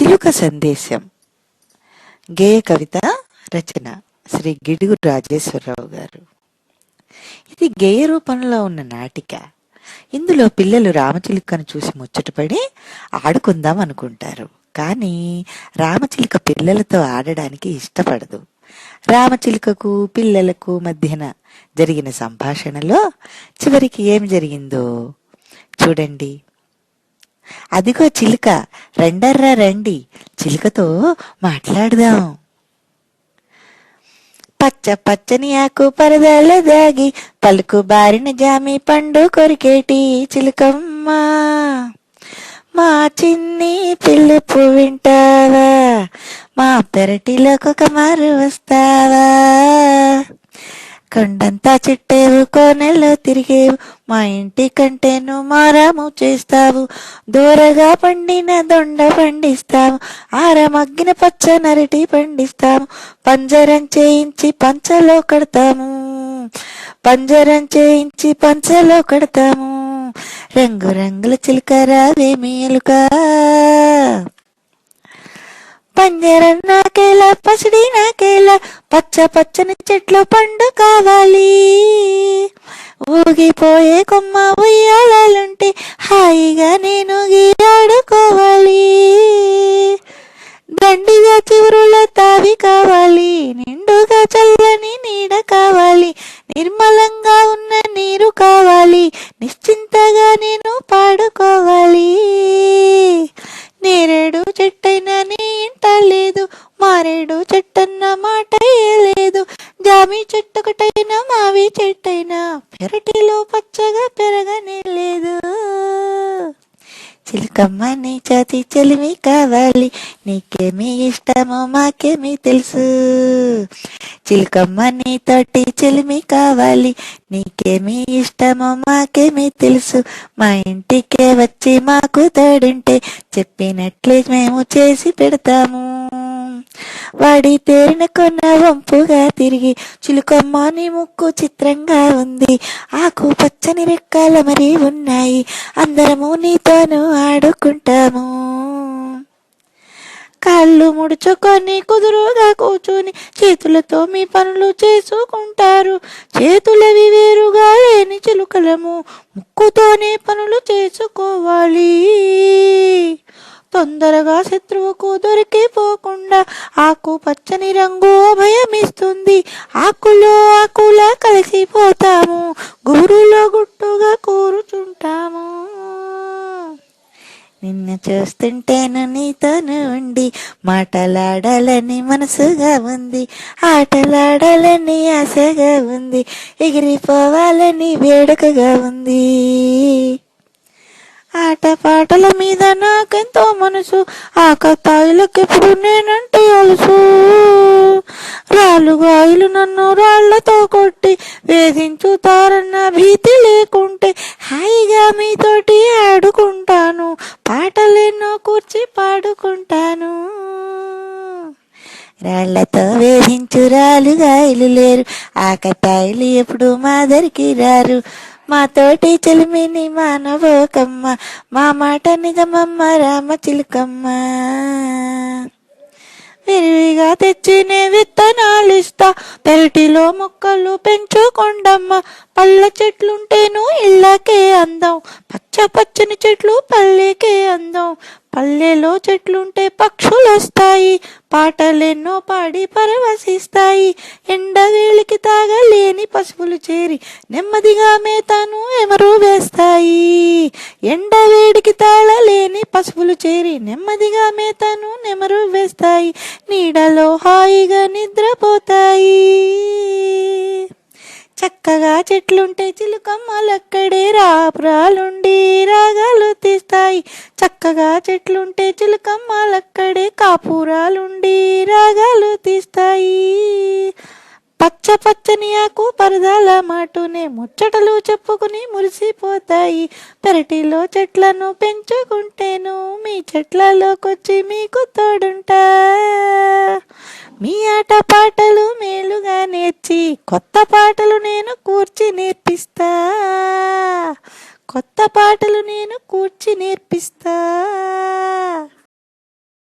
చిలుక సందేశం. గేయ కవిత రచన శ్రీ గిడుగు రాజేశ్వరరావు గారు. ఇది గేయ రూపంలో ఉన్న నాటిక. ఇందులో పిల్లలు రామచిలుకను చూసి ముచ్చటపడి ఆడుకుందాం అనుకుంటారు. కానీ రామచిలుక పిల్లలతో ఆడడానికి ఇష్టపడదు. రామచిలుకకు పిల్లలకు మధ్యన జరిగిన సంభాషణలో చివరికి ఏం జరిగిందో చూడండి. అదిగో చిలుక, రండర్రా రండి, చిలుకతో మాట్లాడదాం. పచ్చ పచ్చని ఆకు పరదాల దాగి పలుకు బారిన జామి పండు కొరికేటి చిలుకమ్మ, మా చిన్ని పిలుపు వింటావా, మా పెరటిలోకి ఒక మారు వస్తావా, కొండంతా చుట్టేవు కోనెల్లో తిరిగేవు, మా ఇంటి కంటేను మారాము చేస్తావు, దూరగా పండిన దొండ పండిస్తాము, ఆరమగ్గిన పచ్చ నరటి పండిస్తాము, పంజరం చేయించి పంచలో కడతాము, పంజరం చేయించి పంచలో కడతాము, రంగు రంగుల చిలకరావే మేలుకా, పంజరం నాకేలా పసిడి నాకేలా, పచ్చ పచ్చని చెట్లు పండు కావాలి, ఊగిపోయే కొమ్మ ఉయ్యాలంటే హాయిగా నేను గీరాడుకోవాలి, దండిగా చివరుల తావి కావాలి, నిండుగా చల్లని నీడ కావాలి, నిర్మలంగా ఉన్న నీరు కావాలి, నిశ్చింతగా నేను పాడుకోవాలి, నేరేడు చెట్టైనా నీ ఇంట లేదు, మారేడు చెట్టన్న మాట లేదు, జామి చెట్టొకటైనా మావి చెట్టైనా పెరటిలో పచ్చగా పెరగనే లేదు, చిలుకమ్మ నీ చేతి చెలిమి కావాలి, నీకేమి ఇష్టమో మాకేమి తెలుసు, చిలుకమ్మ నీ తోటి చెలిమి కావాలి, నీకేమి ఇష్టమో మాకేమి తెలుసు, మా ఇంటికే వచ్చి మాకు తోడుంటే చెప్పినట్లే మేము చేసి పెడతాము, వాడి తేరిన కొన్న వంపుగా తిరిగి చిలుకమ్మ నీ ముక్కు చిత్రంగా ఉంది, ఆకు పచ్చని రెక్కల మరి ఉన్నాయి, అందరము నీతోను ఆడుకుంటాము, కాళ్ళు ముడుచుకొని కుదురుగా కూర్చుని చేతులతో మీ పనులు చేసుకుంటారు, చేతులవి వేరుగా లేని చిలుకలము ముక్కుతోనే పనులు చేసుకోవాలి, తొందరగా శత్రువుకు దొరికిపోకుండా ఆకు పచ్చని రంగు భయమిస్తుంది, ఆకులో ఆకులా కలిసిపోతాము, గురులో గుట్టుగా కూర్చుంటాము, నిన్ను చూస్తుంటేను నీతోను ఉండి మాటలాడాలని మనసుగా ఉంది, ఆటలాడాలని ఆశగా ఉంది, ఎగిరిపోవాలని వేడుకగా ఉంది, ఆట పాటల మీద నాకెంతో మనసు, ఆకతాయిలకెప్పుడు నేనంటే అలుసు, రాళ్ళుగాయలు నన్ను రాళ్లతో కొట్టి వేధించుతారన్న భీతి లేకుంటే హాయిగా మీతోటి ఆడుకుంటాను, పాటలెన్నో కూర్చి పాడుకుంటాను, రాళ్లతో వేధించు రాలుగాయలు లేరు, ఆకతాయిలు ఎప్పుడు మా దగ్గరికి రారు, మాతోటి చెలిమిని మానవోకమ్మ, మా మాట నిజమమ్మ రామచిలుకమ్మ, విరివిగా తెచ్చినే విత్తనాలిస్తా, పెరటిలో మొక్కలు పెంచుకొండమ్మ, పళ్ళ చెట్లుంటేను ఇళ్ళకే అందం, పచ్చ పచ్చని చెట్లు పల్లెకే అందం, పల్లెలో చెట్లుంటే పక్షులు వస్తాయి, పాటలెన్నో పాడి పరవశిస్తాయి, ఎండవేళికి తాగలేని పశువులు చేరి నెమ్మదిగా మేతను ఎమరు వేస్తాయి, ఎండవేడికి తాళలేని పశువులు చేరి నెమ్మదిగా మేతను నెమరు వేస్తాయి, నీడలో హాయిగా నిద్రపోతాయి, చక్కగా చెట్లుంటే చిలుకమ్మలక్కడే రాపురాలుండి రాగాలు తీస్తాయి, చక్కగా చెట్లుంటే చిలుకమ్మలక్కడే కాపురాలుండి రాగాలు తీస్తాయి, పచ్చ పచ్చని ఆకు పరదాల మాటూనే ముచ్చటలు చెప్పుకుని మురిసిపోతాయి, పెరటిలో చెట్లను పెంచుకుంటేను మీ చెట్లలోకొచ్చి మీకు తోడుంటా, మీ ఆట పాటలు మేలుగా నేర్చి కొత్త పాటలు నేను కూర్చి నేర్పిస్తా, కొత్త పాటలు నేను కూర్చి నేర్పిస్తా.